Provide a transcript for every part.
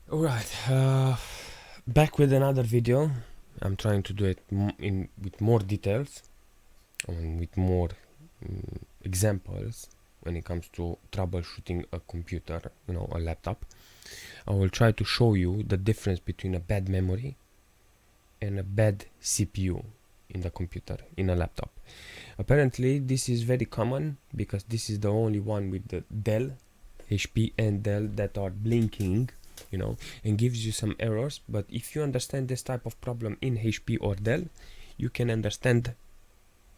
Alright, back with another video. I'm trying to do it with more details and with more examples when it comes to troubleshooting a computer, a laptop. I will try to show you the difference between a bad memory and a bad CPU in the computer, in a laptop. Apparently this is very common because this is the only one with the Dell, HP and Dell that are blinking, and gives you some errors. But if you understand this type of problem in HP or Dell, you can understand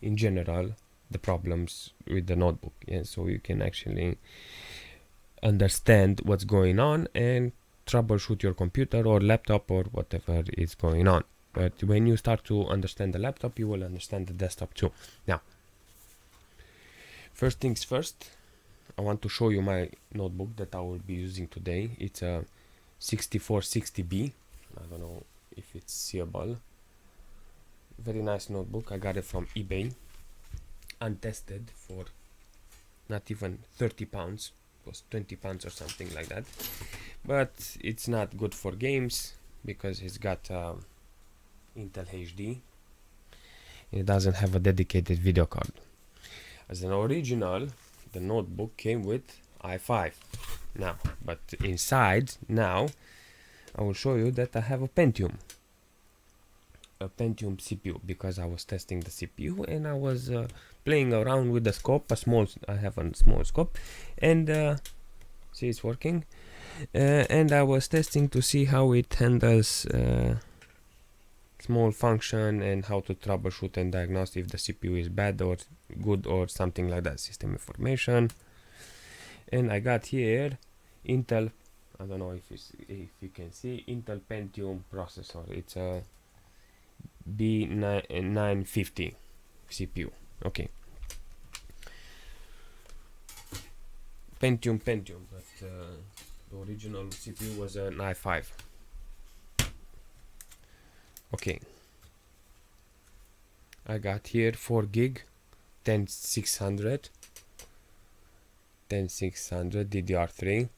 in general the problems with the notebook, so you can actually understand what's going on and troubleshoot your computer or laptop or whatever is going on. But when you start to understand the laptop, you will understand the desktop too. Now, first things first, I want to show you my notebook that I will be using today. It's a 6460B. I don't know if it's seeable. Very nice notebook. I got it from eBay, untested, for not even 30 pounds. It was 20 pounds or something like that. But it's not good for games because it's got Intel HD. It doesn't have a dedicated video card. As an original, the notebook came with i5 now, but inside now I will show you that I have a Pentium CPU, because I was testing the CPU and I was playing around with the scope. I have a small scope, and see, it's working, and I was testing to see how it handles small function and how to troubleshoot and diagnose if the CPU is bad or good or something like that, system information. And I got here Intel, I don't know if you can see, Intel Pentium processor. It's a B950 CPU. Okay, Pentium, but the original CPU was an i5. Okay, I got here 4 gig 10600 DDR3.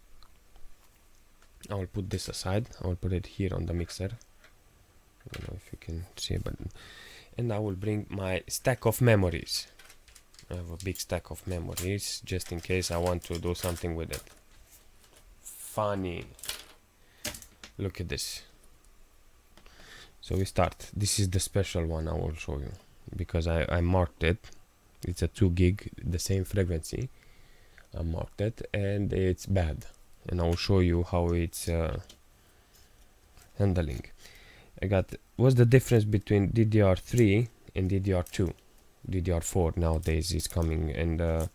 I will put this aside. I will put it here on the mixer. I don't know if you can see, but and I will bring my stack of memories. I have a big stack of memories just in case I want to do something with it. Funny. Look at this. So we start. This is the special one I will show you because I marked it. It's a 2 gig, the same frequency. I marked it and it's bad, and I will show you how it's handling. What's the difference between DDR3 and DDR2? DDR4 nowadays is coming, and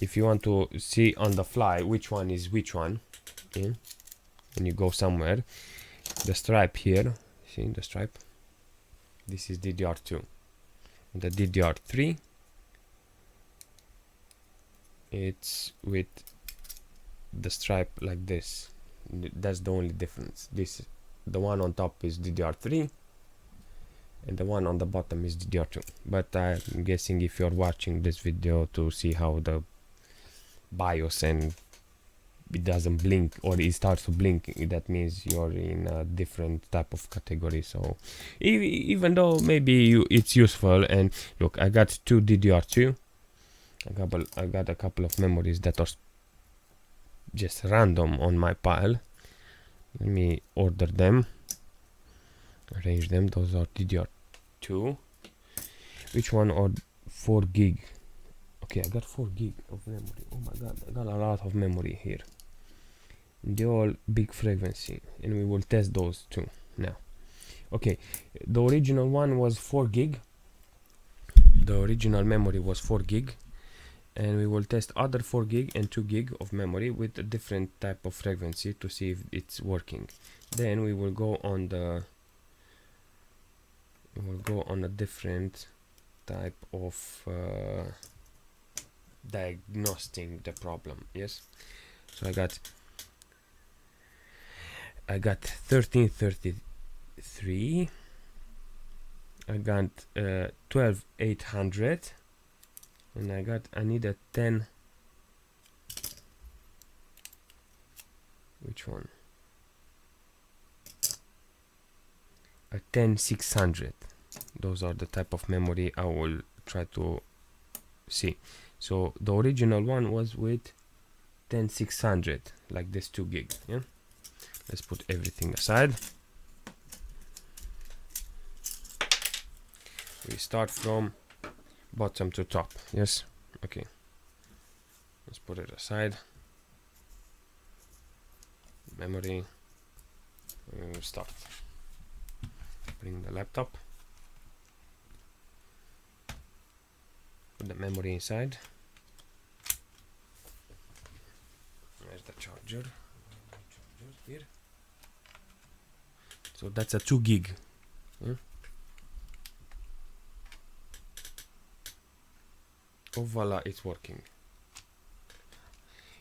if you want to see on the fly which one is which one, when you go somewhere, the stripe here, see the stripe, this is DDR2, and the DDR3, it's with the stripe like this. That's the only difference. The one on top is DDR3 and the one on the bottom is DDR2. But I'm guessing if you're watching this video to see how the BIOS and it doesn't blink or it starts to blink, that means you're in a different type of category. So even though maybe it's useful, and look, I got 2 DDR2. I got a couple of memories that are just random on my pile. Let me order them, arrange them. Those are DDR2. Which one are 4 gig? Okay, I got 4 gig of memory. Oh my god, I got a lot of memory here. They're all big frequency, and we will test those too now. Okay, the original one was 4 gig. The original memory was 4 gig. And we will test other 4 gig and 2 gig of memory with a different type of frequency to see if it's working. Then we will go on a different type of diagnosing the problem. Yes, so I got 1333, I got 12800, and I need a 10. Which one? a 10600. Those are the type of memory I will try to see. So the original one was with 10600, like this 2 gig. Yeah, let's put everything aside. We start from bottom to top. Yes, okay, let's put it aside. Memory, we'll start. Bring the laptop, put the memory inside. There's the charger here. So that's a 2 gig. Yeah? Oh, voila, it's working.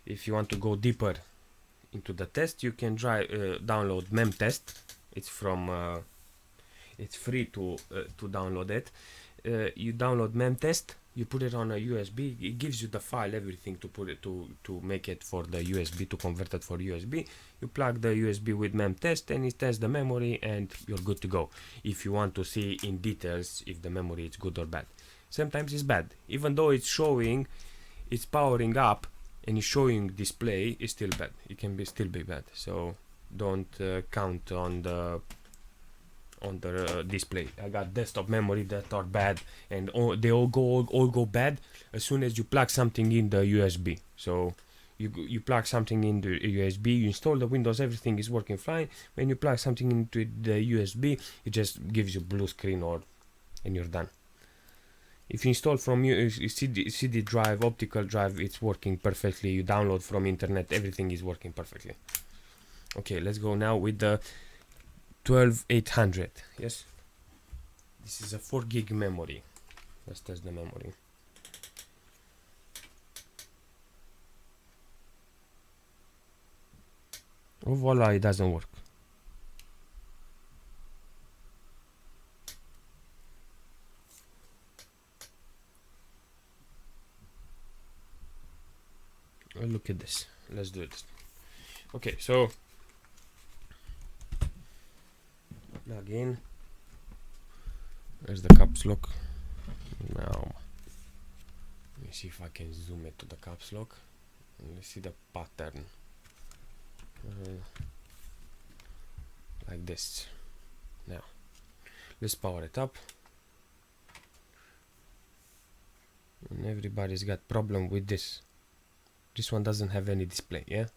If you want to go deeper into the test, you can download memtest. It's from it's free to download it. You download memtest, you put it on a USB, it gives you the file, everything to put it to make it for the USB, to convert it for USB. You plug the USB with memtest and it tests the memory and you're good to go. If you want to see in details if the memory is good or bad. Sometimes it's bad, even though it's showing, it's powering up and it's showing display, it's still bad. It can still be bad. So don't count on the display. I got desktop memory that are bad, and they all go bad as soon as you plug something in the USB. So you plug something in the USB, you install the Windows, everything is working fine. When you plug something into the USB, it just gives you blue screen and you're done. If you install from CD drive, optical drive, it's working perfectly. You download from internet, everything is working perfectly. Okay, let's go now with the 12800. Yes, this is a 4 gig memory. Let's test the memory. Oh, voila, it doesn't work. Oh, look at this. Let's do it. Okay, so log in. There's the caps lock. Now let me see if I can zoom it to the caps lock. Let's see the pattern. Like this. Now let's power it up. And everybody's got problem with this. This one doesn't have any display, yeah?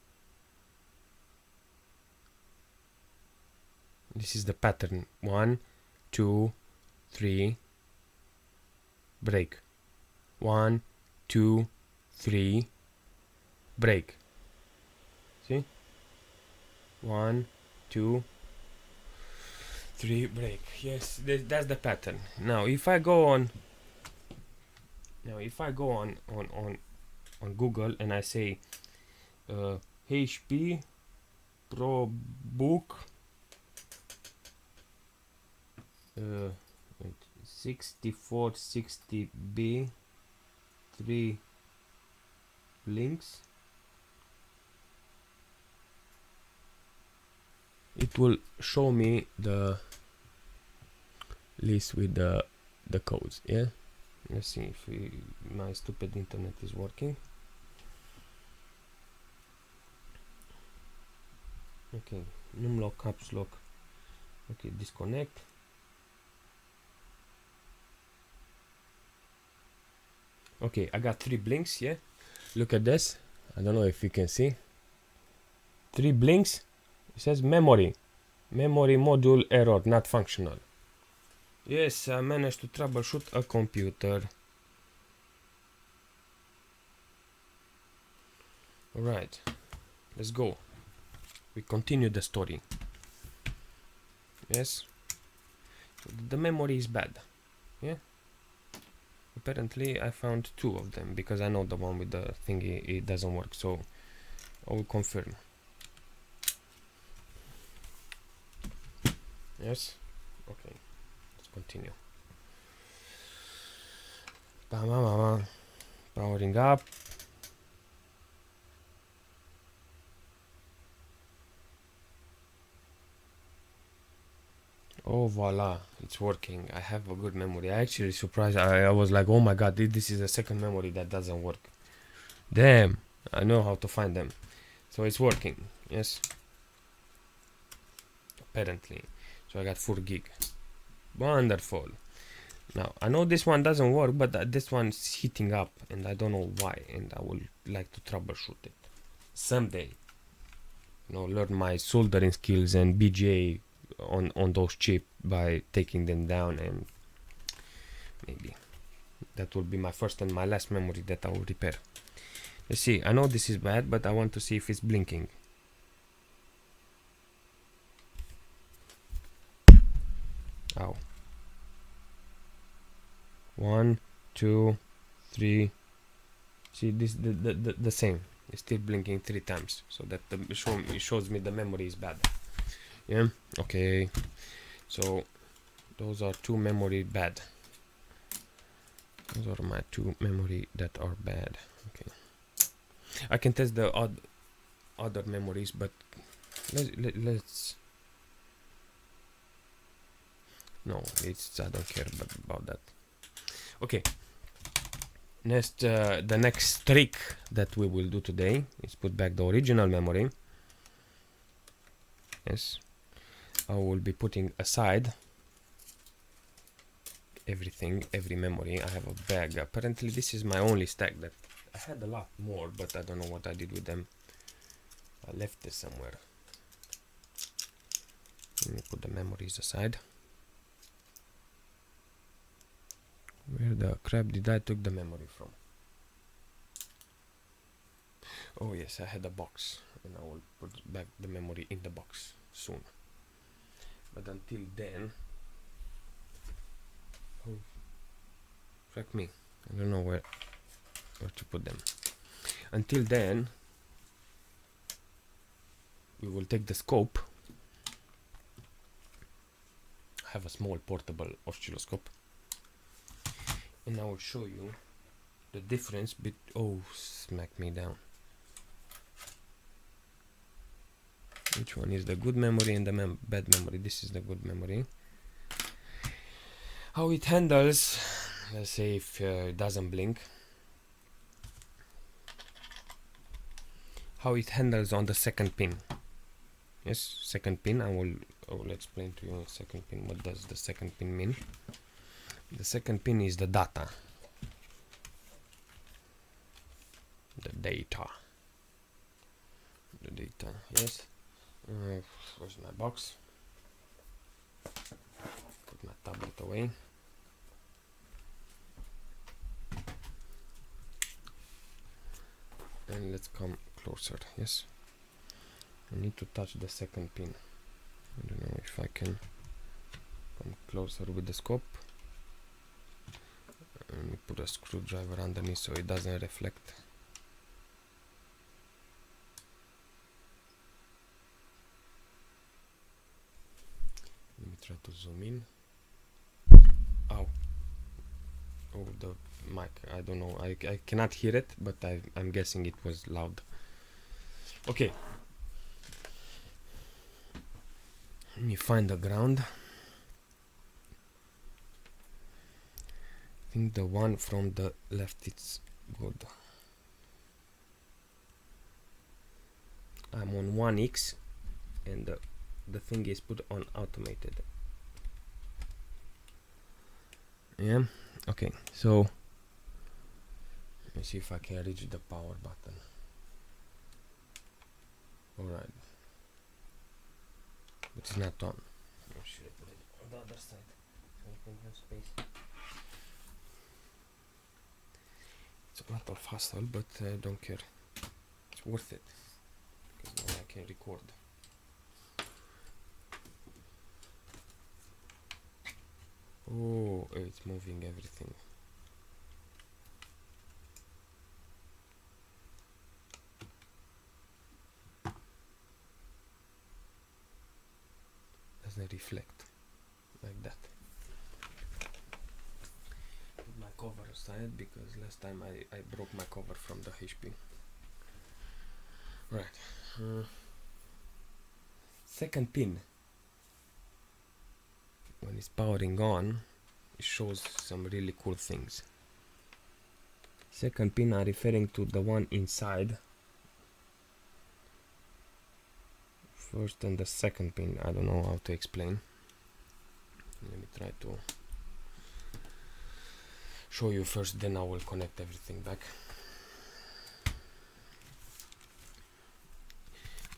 This is the pattern. 1, 2, 3, break. 1, 2, 3, break. See? 1, 2, 3, break. Yes, that's the pattern. Now if I go on Google and I say HP Probook 6460B 3 links, it will show me the list with the codes. Yeah, let's see if my stupid internet is working. Okay, numlock, caps lock. Okay, disconnect. Okay, I got 3 blinks. Yeah, look at this. I don't know if you can see 3 blinks. It says memory module error, not functional. Yes, I managed to troubleshoot a computer. Alright, let's go. We continue the story. Yes, the memory is bad. Yeah, apparently I found 2 of them because I know the one with the thingy, it doesn't work, so I will confirm. Yes, okay, let's continue. Powering up. Oh, voila, it's working. I have a good memory. I actually surprised. I was like, oh my god, this is the second memory that doesn't work. Damn, I know how to find them. So it's working, yes. Apparently. So I got 4 gig. Wonderful. Now, I know this one doesn't work, but this one's heating up, and I don't know why, and I would like to troubleshoot it. Someday. You know, learn my soldering skills and BGA on those chips by taking them down, and maybe that will be my first and my last memory that I will repair. Let's see. I know this is bad, but I want to see if it's blinking. Ow. 1, 2, 3. See, this the same. It's still blinking 3 times, so that it shows me the memory is bad. Yeah. Okay. So those are 2 memory bad. Those are my 2 memory that are bad. Okay. I can test the other memories, but let's. No, I don't care about that. Okay. Next, the next trick that we will do today is put back the original memory. Yes, I will be putting aside everything, every memory. I have a bag. Apparently, this is my only stack. That I had a lot more, but I don't know what I did with them. I left this somewhere. Let me put the memories aside. Where the crap did I took the memory from? Oh yes, I had a box, and I will put back the memory in the box soon. But until then, oh, fuck me, I don't know where to put them. Until then, we will take the scope. I have a small portable oscilloscope, and I will show you the difference oh, smack me down. Which one is the good memory and the bad memory? This is the good memory. How it handles, let's say if it doesn't blink. How it handles on the second pin. Yes, second pin. I will explain to you in second pin. What does the second pin mean? The second pin is the data. The data. Yes. Where's my box? Put my tablet away. And let's come closer. Yes. I need to touch the second pin. I don't know if I can come closer with the scope. Let me put a screwdriver underneath so it doesn't reflect. Let me try to zoom in. Ow. Oh, the mic. I don't know. I cannot hear it, but I'm guessing it was loud. Okay. Let me find the ground. I think the one from the left is good. I'm on 1x, and the thing is put on automated. Yeah. Okay. So let me see if I can reach the power button. All right. But it's not on. Oh, should I put it on the other side so we can have space? It's a lot of hassle, but I don't care. It's worth it because now I can record. Oh, it's moving everything. Doesn't reflect like that. Put my cover aside because last time I broke my cover from the HP. Right. Second pin. when it's powering on, it shows some really cool things. Second pin are referring to the one inside. First and the second pin, I don't know how to explain. Let me try to show you first, then I will connect everything back.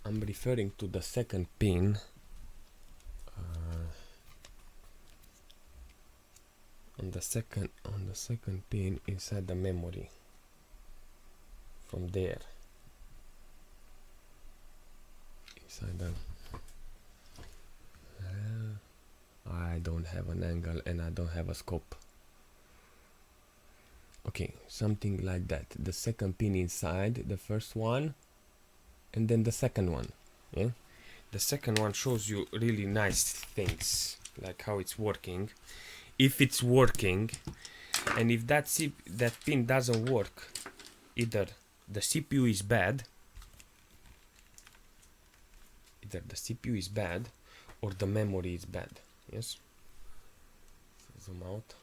I'm referring to the second pin on the second pin inside the memory. From there, inside the I don't have an angle and I don't have a scope. Okay, something like that. The second pin inside the first one, and then the second one. Yeah, the second one shows you really nice things, like how it's working, if it's working, and if that pin doesn't work, either the CPU is bad, or the memory is bad. Yes. Zoom out.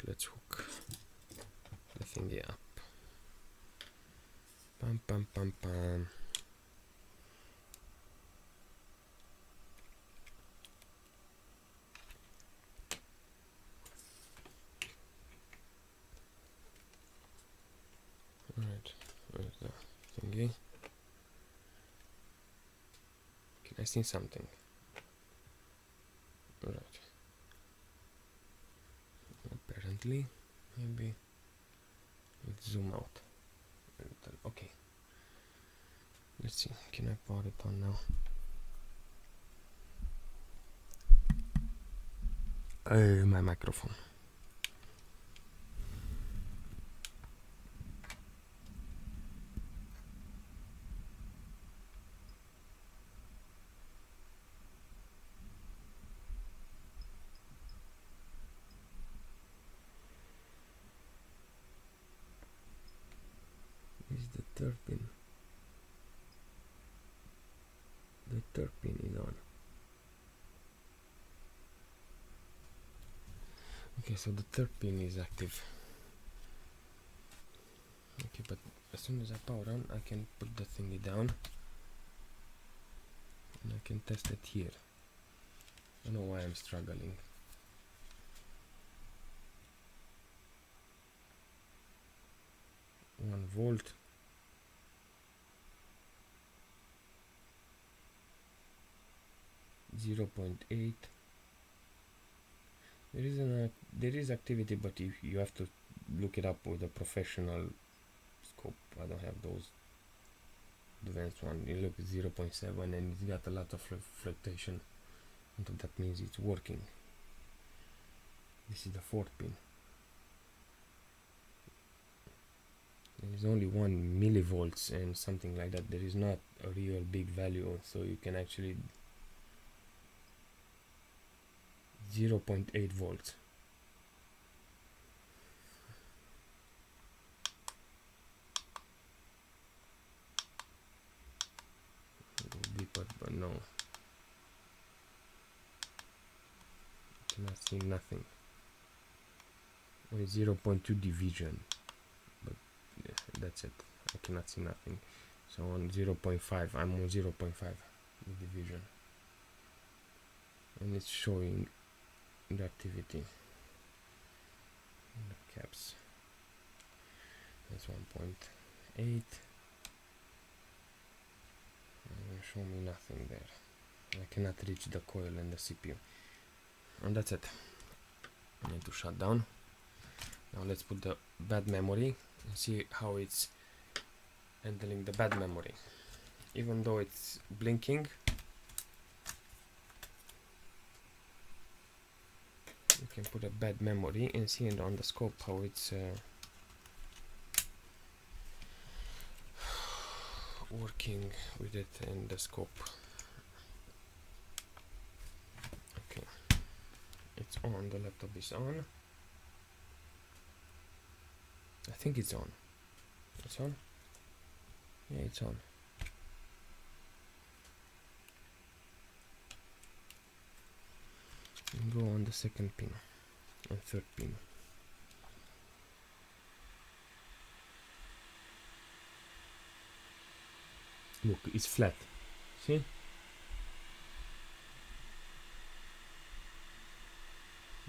Let's hook the thingy up. Pam pam pam pam. Alright, where's the thingy? Can I see something? Alright. Apparently, maybe let's zoom out a little. Okay. Let's see. Can I power it on now? My microphone. Is the third pin? The third pin is on. Okay, so the third pin is active. Okay, but as soon as I power on, I can put the thingy down and I can test it here. I don't know why I'm struggling. One volt. .8. There is activity, but you have to look it up with a professional scope. I don't have those advanced one. You look at 0.7 and it's got a lot of fluctuation, and that means it's working. This is the fourth pin. There is only 1 millivolts and something like that. There is not a real big value, so you can actually 0.8 volts. Deeper, but no. Cannot see nothing. Only 0.2 division, but yeah, that's it. I cannot see nothing. So on 0.5, I'm on 0.5 division, and it's showing the activity. The caps. That's 1.8. Show me nothing there. I cannot reach the coil and the CPU. And that's it. I need to shut down. Now let's put the bad memory and see how it's handling the bad memory. Even though it's blinking, you can put a bad memory and see it on the scope how it's working with it in the scope. Okay, it's on. The laptop is on. I think it's on. It's on. Yeah, it's on. And go on the second pin and third pin. Look, it's flat. See?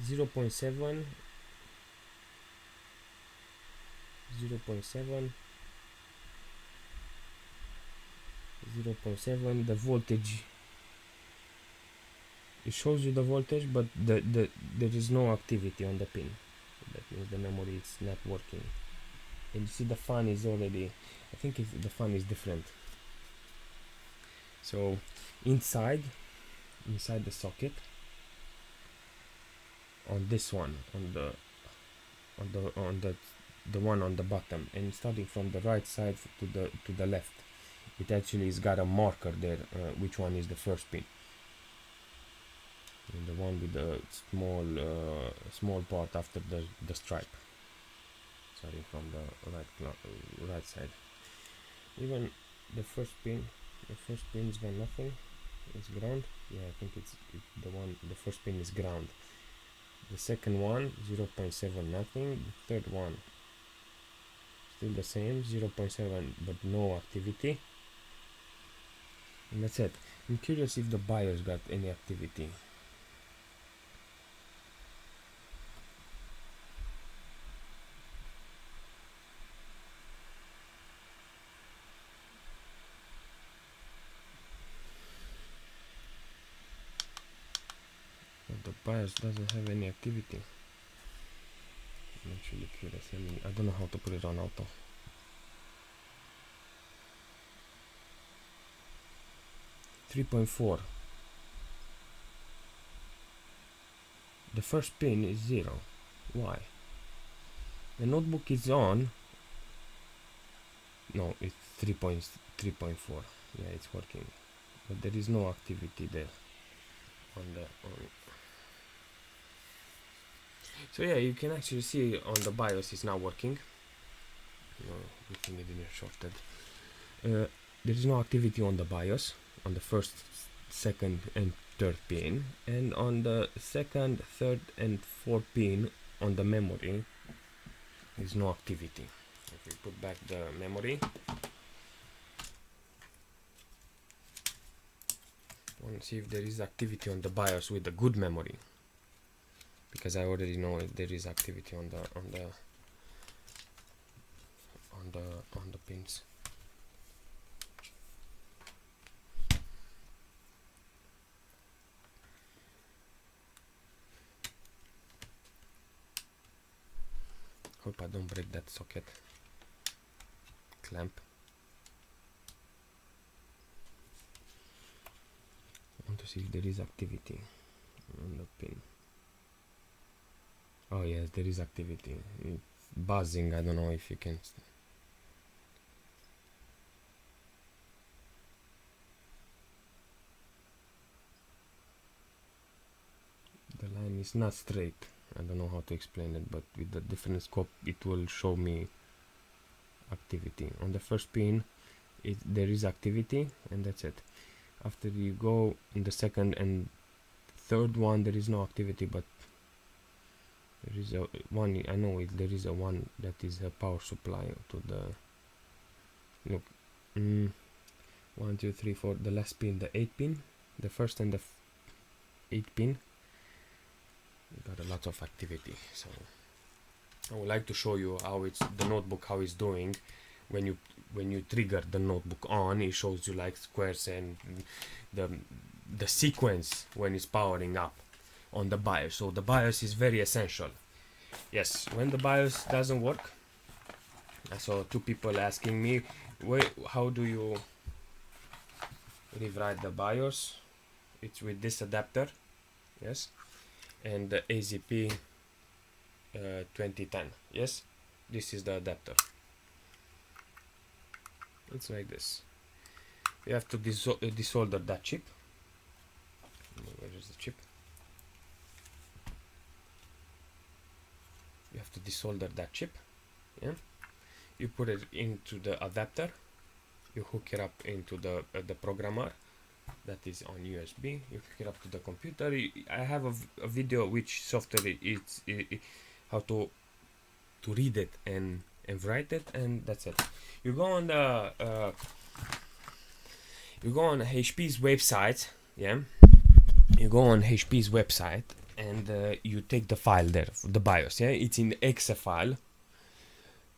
0.7, 0.7, 0.7. The voltage, it shows you the voltage, but there is no activity on the pin. That means the memory is not working. And you see the fan is already, I think the fan is different. So inside the socket, on this one, on the one on the bottom, and starting from the right side to the left, it actually has got a marker there, which one is the first pin. And the one with the small part after the stripe, starting from the right side. Even the first pin's got nothing. It's ground. Yeah, I think it's the first pin is ground. The second one 0.7, nothing. The third one still the same, 0.7, but no activity. And that's it. I'm curious if the BIOS got any activity. But the BIOS doesn't have any activity. I'm actually curious. I don't know how to put it on auto. .4. The first pin is 0. Why? The notebook is on. No, it's 3.4. Yeah, it's working, but there is no activity there on. So yeah, you can actually see on the BIOS is now working. No, good thing it didn't shorted. There is no activity on the BIOS on the first, second, and third pin, and on the second, third, and fourth pin on the memory, there is no activity. If we put back the memory, I want to see if there is activity on the BIOS with the good memory, because I already know if there is activity on the pins. Hope I don't break that socket clamp. I want to see if there is activity on the pin. Oh yes, there is activity. It's buzzing. I don't know if you can. The line is not straight. I don't know how to explain it, but with the different scope it will show me activity. On the first pin there is activity, and that's it. After you go in the second and third one, there is no activity, but there is a one. I know it. There is a one that is a power supply to the. Look, 1, 2, 3, 4. The last pin, the 8 pin, the first and the 8 pin. Got a lot of activity. So I would like to show you how it's the notebook, how it's doing. When you trigger the notebook on, it shows you like squares and the sequence when it's powering up on the BIOS. So the BIOS is very essential. Yes, when the BIOS doesn't work, I saw 2 people asking me, how do you rewrite the BIOS? It's with this adapter, yes, and the AZP 2010. Yes, this is the adapter. It's like this. You have to desolder that chip. Where is the chip? You have to desolder that chip. Yeah, you put it into the adapter, You hook it up into the programmer that is on USB. You hook it up to the computer. I have a video which software how to read it and write it, and that's it. You go on the you go on HP's website, yeah. You go on HP's website and you take the file there, the BIOS, yeah. It's in exe file,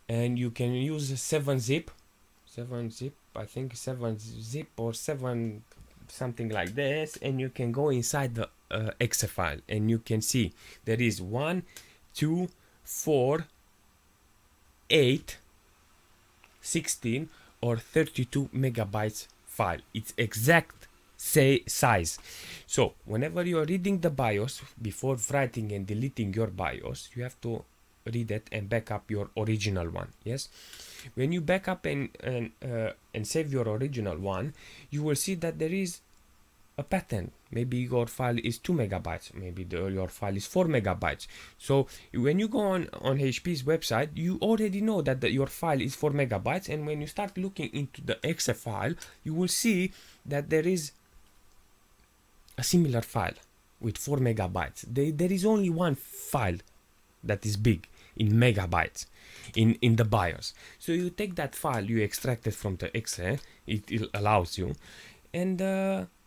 and you can use 7-zip, I think 7-zip or 7 something like this, and you can go inside the exe file and you can see there is 1, 2, 4, 8, 16 or 32 megabytes file. It's exact size. So whenever you're reading the BIOS, before writing and deleting your BIOS, you have to read it and back up your original one. Yes, when you back up and save your original one, you will see that there is a pattern. Maybe your file is 2 megabytes, maybe your file is 4 megabytes. So when you go on HP's website, you already know that your file is 4 megabytes, and when you start looking into the exe file, you will see that there is a similar file with 4 megabytes. There is only one file that is big in megabytes in the BIOS. So you take that file, you extract it from the exe, it allows you, and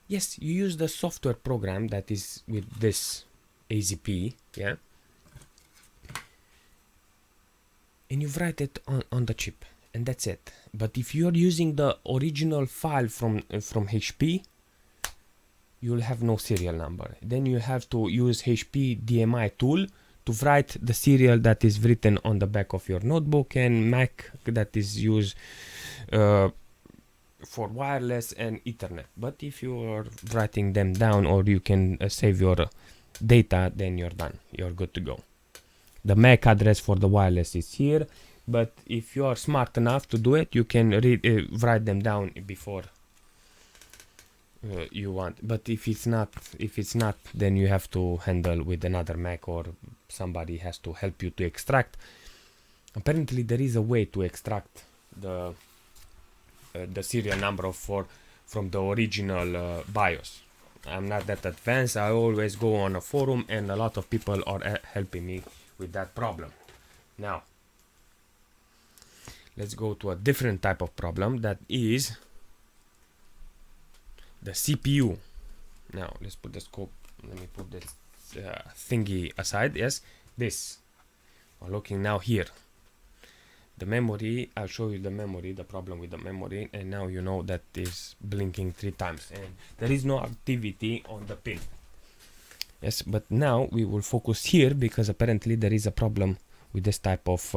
yes, you use the software program that is with this AZP, yeah, and you write it on the chip, and that's it. But if you're using the original file from HP, you'll have no serial number. Then you have to use HP DMI tool to write the serial that is written on the back of your notebook, and Mac that is used for wireless and Ethernet. But if you are writing them down, or you can save your data, then you're done. You're good to go. The MAC address for the wireless is here, but if you are smart enough to do it, you can write them down before you want. But if it's not, then you have to handle with another Mac, or somebody has to help you to extract. Apparently there is a way to extract the serial number from the original BIOS. I'm not that advanced. I always go on a forum, and a lot of people are helping me with that problem. Now let's go to a different type of problem, that is the CPU. Now let's put the scope, let me put this thingy aside. Yes, this, we're looking now here, the memory. I'll show you the memory, the problem with the memory, and now you know that is blinking 3 times and there is no activity on the pin. Yes, but now we will focus here, because apparently there is a problem with this type of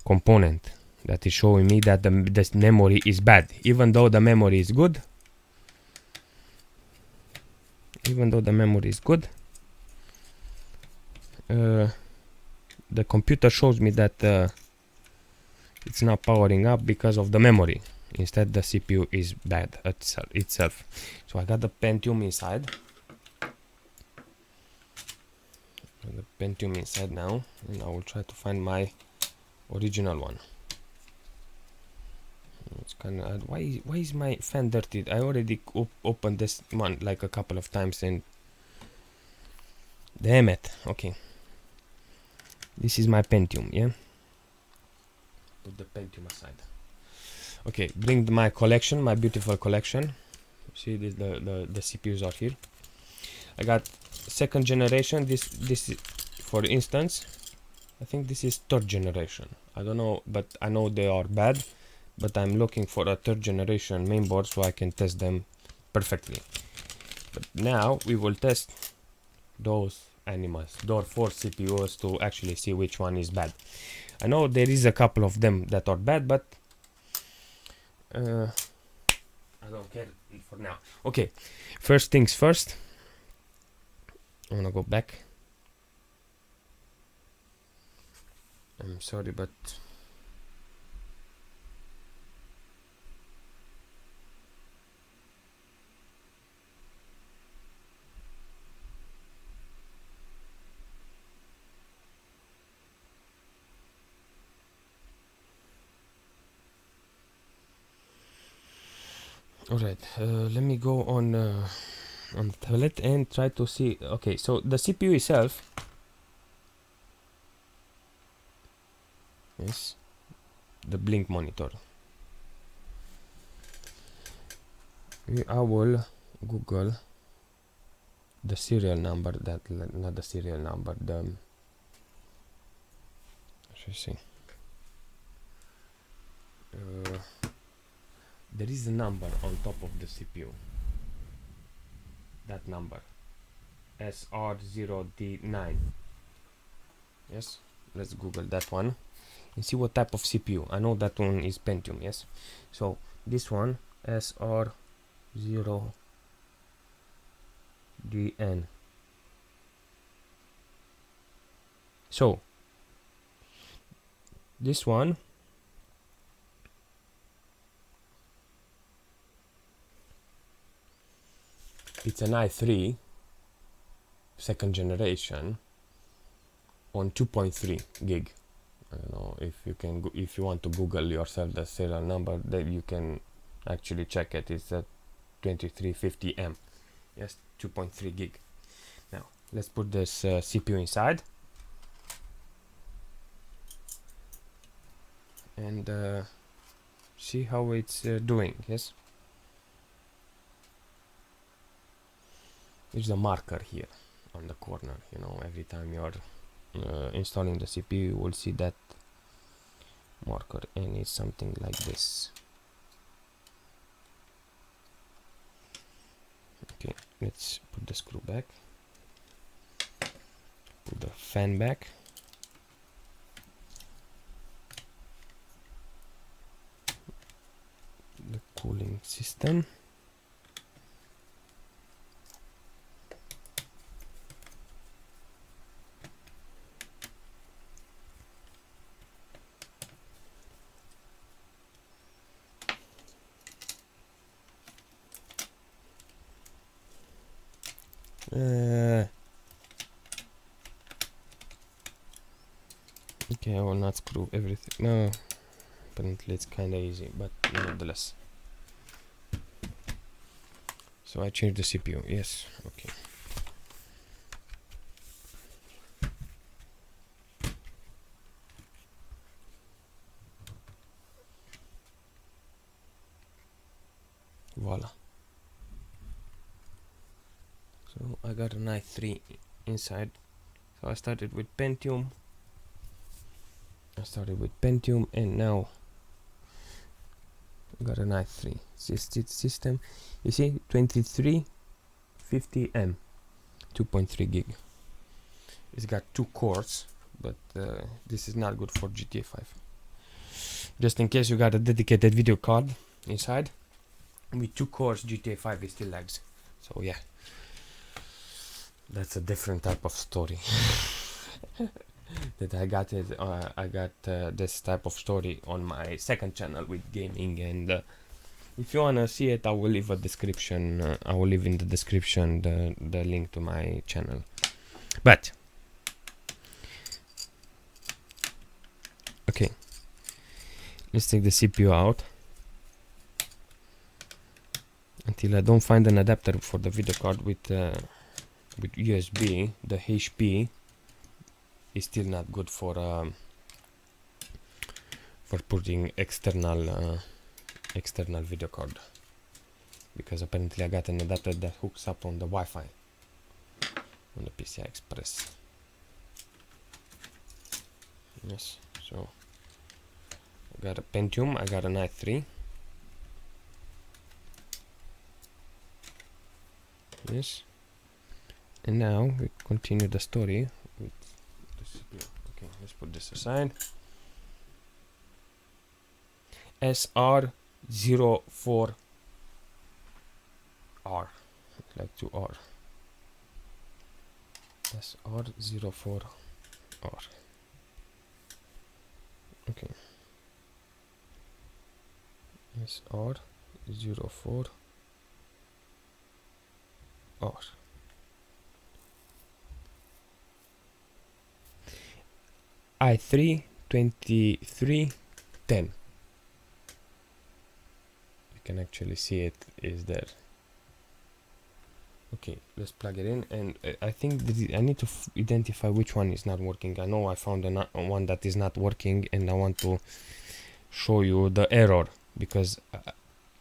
component that is showing me that this memory is bad, even though the memory is good. The computer shows me that it's not powering up because of the memory. Instead, the CPU is bad itself. So I got the Pentium inside. Now, and I will try to find my original one. It's kind of odd. Why is my fan dirty? I already opened this one like a couple of times, and damn it. Okay, this is my Pentium, yeah. Put the Pentium aside. Okay, bring my collection, my beautiful collection. See, this, the CPUs are here. I got 2nd generation. This is, for instance, I think this is 3rd generation. I don't know, but I know they are bad. But I'm looking for a 3rd generation mainboard so I can test them perfectly. But now we will test those animals, those 4 CPUs, to actually see which one is bad. I know there is a couple of them that are bad, but I don't care for now. Okay, first things first. I wanna go back. I'm sorry, but Alright, let me go on the tablet and try to see. Okay, so the CPU itself, yes, the blink monitor. I will Google the serial number, not the serial number, the let's see. There is a number on top of the CPU. That number SR0D9. Yes, let's Google that one and see what type of CPU. I know that one is Pentium. Yes, so this one SR0DN. So this one it's an i3 second generation on 2.3 gig. I don't know if you can if you want to Google yourself the serial number, that you can actually check it. It's a 2350M. Yes, 2.3 gig. Now let's put this CPU inside and see how it's doing. Yes, there's a marker here on the corner. You know, every time you're installing the CPU, you will see that marker, and it's something like this. Okay, let's put the screw back, put the fan back, the cooling system, okay, I will not screw everything. No, apparently it's kind of easy, but nonetheless. So I changed the CPU. Yes, okay. Voila. So I got an i3 inside. So I started with Pentium. And now I got an i3 system. You see, 2350M, 2.3 gig. It's got 2 cores, but this is not good for GTA 5. Just in case you got a dedicated video card inside, with 2 cores, GTA 5 is still lags. So yeah, that's a different type of story. That I got this type of story on my second channel with gaming, and if you wanna see it, I will leave a description. I will leave in the description the link to my channel. But okay, let's take the CPU out until I don't find an adapter for the video card with USB. The HP is still not good for putting external video card, because apparently I got an adapter that hooks up on the Wi-Fi on the PCI Express. Yes, so I got a Pentium, I got an i3. Yes, and now we continue the story with the CPU. Okay, let's put this aside. SR04R, like 2R. SR04R. Okay. SR04R. i3 2310. You can actually see it is there. Okay, let's plug it in, and I think that I need to identify which one is not working. I know I found one that is not working, and I want to show you the error, because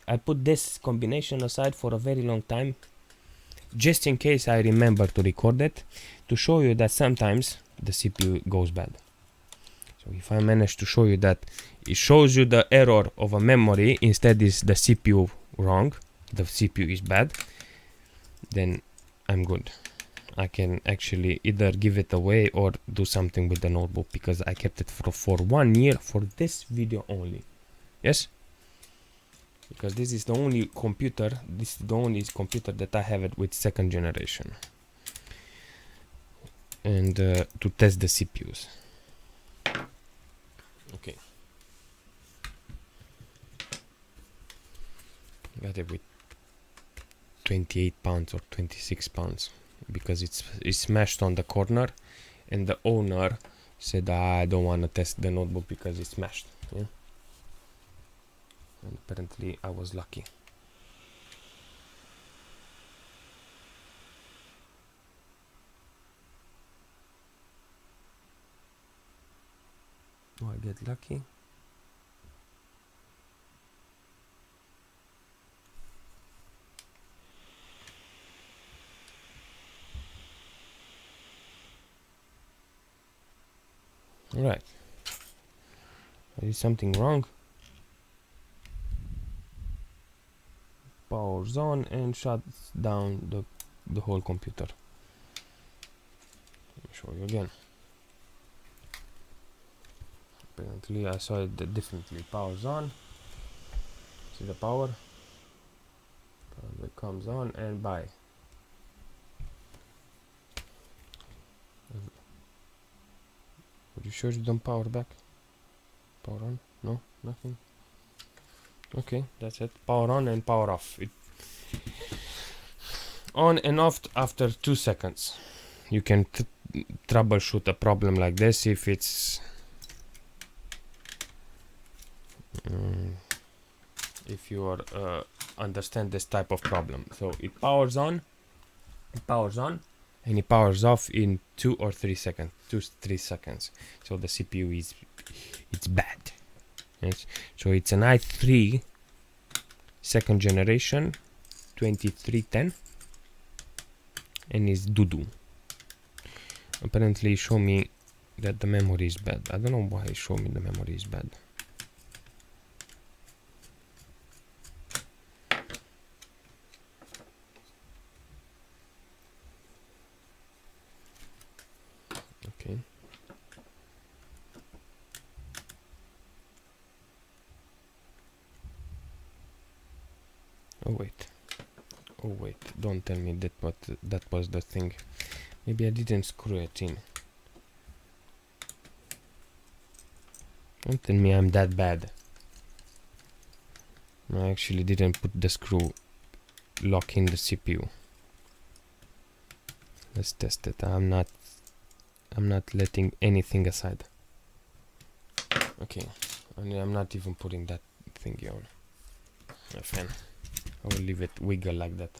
I put this combination aside for a very long time, just in case I remember to record it, to show you that sometimes the CPU goes bad. So if I manage to show you that it shows you the error of a memory, instead is the CPU wrong, the CPU is bad, then I'm good. I can actually either give it away or do something with the notebook, because I kept it for 1 year for this video only. Yes, because this is the only computer, that I have it with 2nd generation, and to test the CPUs. Okay, got it with 28 pounds or 26 pounds, because it's smashed on the corner, and the owner said, I don't want to test the notebook because it's smashed. Yeah, and apparently I was lucky. Oh, I get lucky. Alright. I did something wrong. Powers on and shuts down the whole computer. Let me show you again. Apparently I saw it differently. Powers on. See the power? Power comes on and bye. Are you sure you don't power back? Power on? No? Nothing? Okay, that's it. Power on and power off. It on and off after 2 seconds. You can troubleshoot a problem like this if it's if you are understand this type of problem. So it powers on, and it powers off in 2 or 3 seconds. 2-3 seconds. So the CPU it's bad. Yes. So it's an i3 2nd generation 2310, and it's doo-doo. Apparently it showed me that the memory is bad. I don't know why it showed me the memory is bad. Okay. Oh wait, don't tell me that was the thing. Maybe I didn't screw it in. Don't tell me I'm that bad. I actually didn't put the screw lock in the CPU. Let's test it. I'm not letting anything aside. Okay, and I'm not even putting that thingy on. Fine. I will leave it wiggle like that.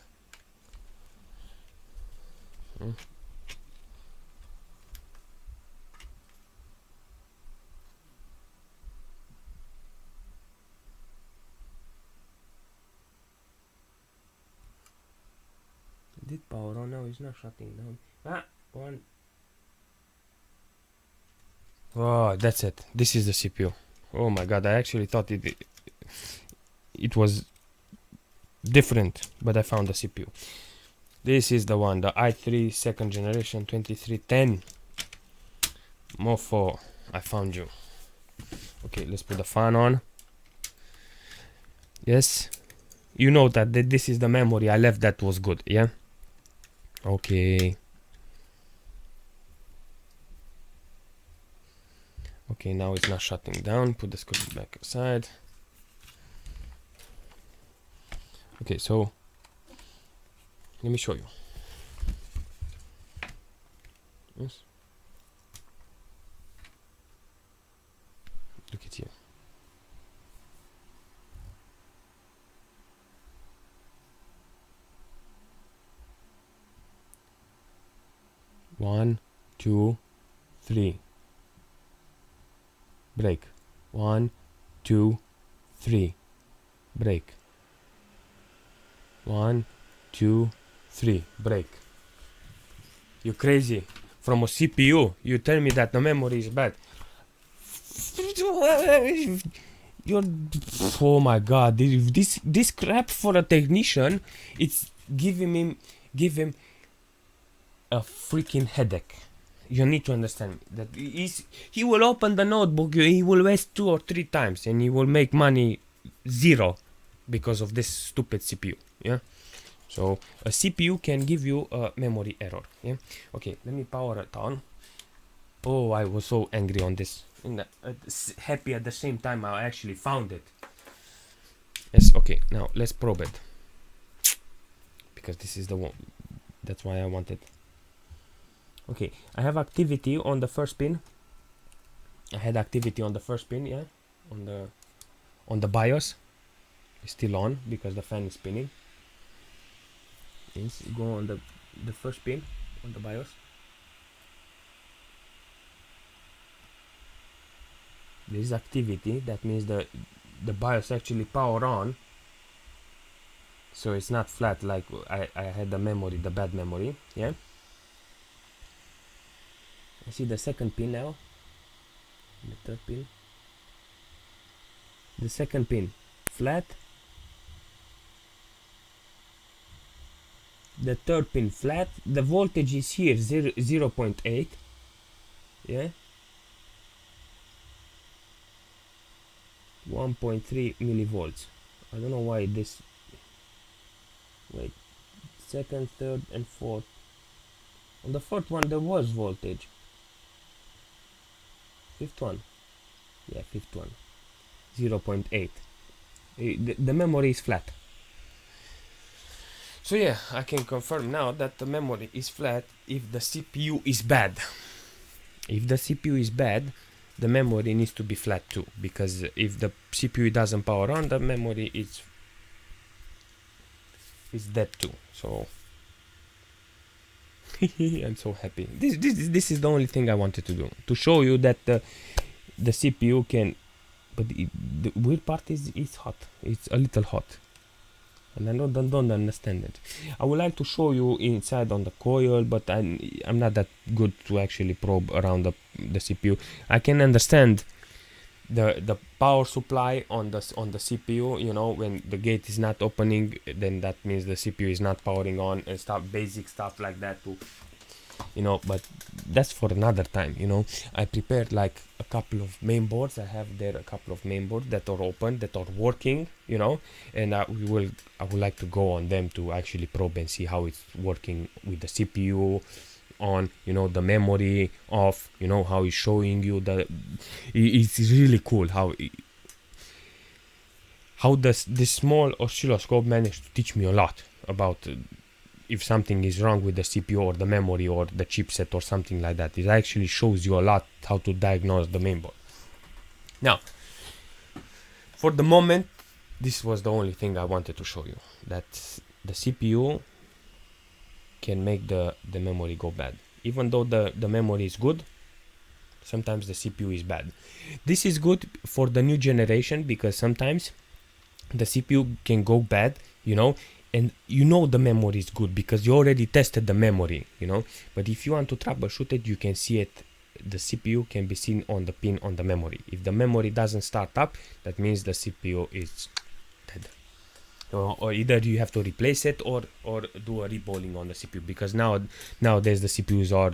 Did power on? No, it's not shutting down. One. Oh, that's it. This is the CPU. Oh my god, I actually thought it was different, but I found the CPU. This is the one, the i3 2nd generation 2310. Mofo, I found you. Okay, let's put the fan on. Yes, you know that this is the memory I left that was good, yeah? Okay. Okay, now it's not shutting down. Put the screw back aside. Okay, so let me show you. Yes. Look at you. 2, 3. Break. 1, 2, 3. Break. 1, 2, 3. Break. You crazy? From a CPU, you tell me that the memory is bad. You're, oh my god, this crap for a technician, it's give him a freaking headache. You need to understand that he will open the notebook, he will waste 2 or 3 times, and he will make money zero because of this stupid CPU. Yeah. So a CPU can give you a memory error. Yeah. Okay, let me power it on. Oh, I was so angry on this. Happy at the same time I actually found it. Yes. Okay. Now let's probe it, because this is the one. That's why I wanted. Okay, I have activity on the first pin. I had activity on the first pin, yeah, on the BIOS. It's still on because the fan is spinning. Yes, go on the first pin on the BIOS. There is activity. That means the BIOS actually power on. So it's not flat like I had the memory, the bad memory, yeah. I see the second pin now. The third pin. The second pin flat. The third pin flat. The voltage is here 0.8. Yeah. 1.3 millivolts. I don't know why this. Wait. Second, third, and fourth. On the fourth one there was voltage. Fifth one. Yeah, fifth one. 0.8. The memory is flat. So yeah, I can confirm now that the memory is flat if the CPU is bad. If the CPU is bad, the memory needs to be flat too, because if the CPU doesn't power on, the memory is dead too. So I'm so happy. This is the only thing I wanted to do, to show you that the CPU can. But the weird part is it's hot. It's a little hot, and I don't understand it. I would like to show you inside on the coil, but I'm not that good to actually probe around the CPU. I can understand the power supply on the CPU. You know, when the gate is not opening, then that means the CPU is not powering on, and stuff, basic stuff like that too. You know, but that's for another time. You know, I prepared like a couple of main boards. I have there a couple of main boards that are open, that are working, you know, and I would like to go on them to actually probe and see how it's working with the CPU on, you know, the memory off, you know, how it's showing you it's really cool how does this small oscilloscope managed to teach me a lot about if something is wrong with the CPU or the memory or the chipset or something like that. It actually shows you a lot how to diagnose the mainboard. Now, for the moment, this was the only thing I wanted to show you, that the CPU can make the memory go bad. Even though the memory is good, sometimes the CPU is bad. This is good for the new generation because sometimes the CPU can go bad, you know, and you know the memory is good because you already tested the memory, you know. But if you want to troubleshoot it, you can see it. The CPU can be seen on the pin on the memory. If the memory doesn't start up, that means the CPU is dead. Or either you have to replace it or do a reballing on the CPU, because nowadays the CPUs are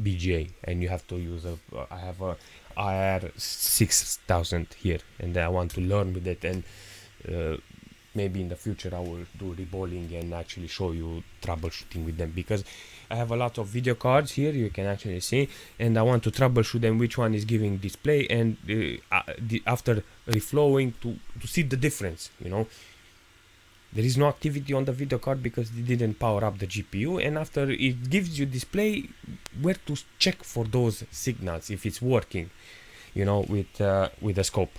BGA and you have to use I have a IR 6000 here, and I want to learn with it, and maybe in the future I will do reballing and actually show you troubleshooting with them, because I have a lot of video cards here, you can actually see, and I want to troubleshoot them which one is giving display, and after reflowing to see the difference, you know. There is no activity on the video card because it didn't power up the GPU, and after it gives you display where to check for those signals if it's working, you know, with the scope.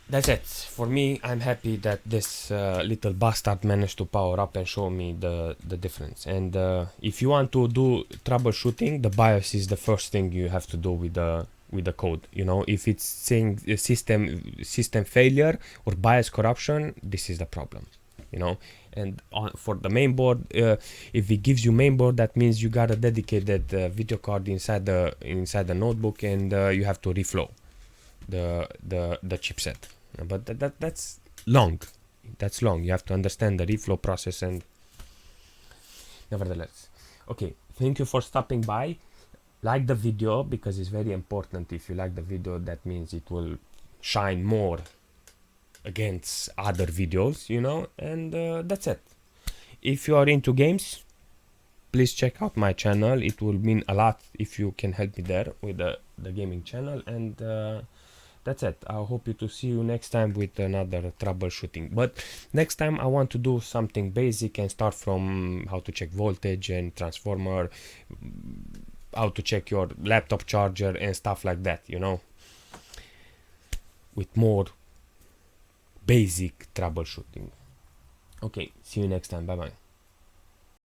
that's it for me. I'm happy that this little bastard managed to power up and show me the difference. And if you want to do troubleshooting, the BIOS is the first thing you have to do with the code. You know, if it's saying system failure or BIOS corruption, this is the problem. You know, and for the mainboard, if it gives you mainboard, that means you got a dedicated video card inside the notebook, and you have to reflow the chipset. But that's long. That's long. You have to understand the reflow process. And nevertheless, okay, thank you for stopping by. Like the video, because it's very important. If you like the video, that means it will shine more against other videos, you know. And that's it. If you are into games, please check out my channel. It will mean a lot if you can help me there with the gaming channel. And that's it. I hope to see you next time with another troubleshooting. But next time I want to do something basic and start from how to check voltage and transformer, how to check your laptop charger and stuff like that, you know, with more basic troubleshooting. Okay, see you next time. Bye bye.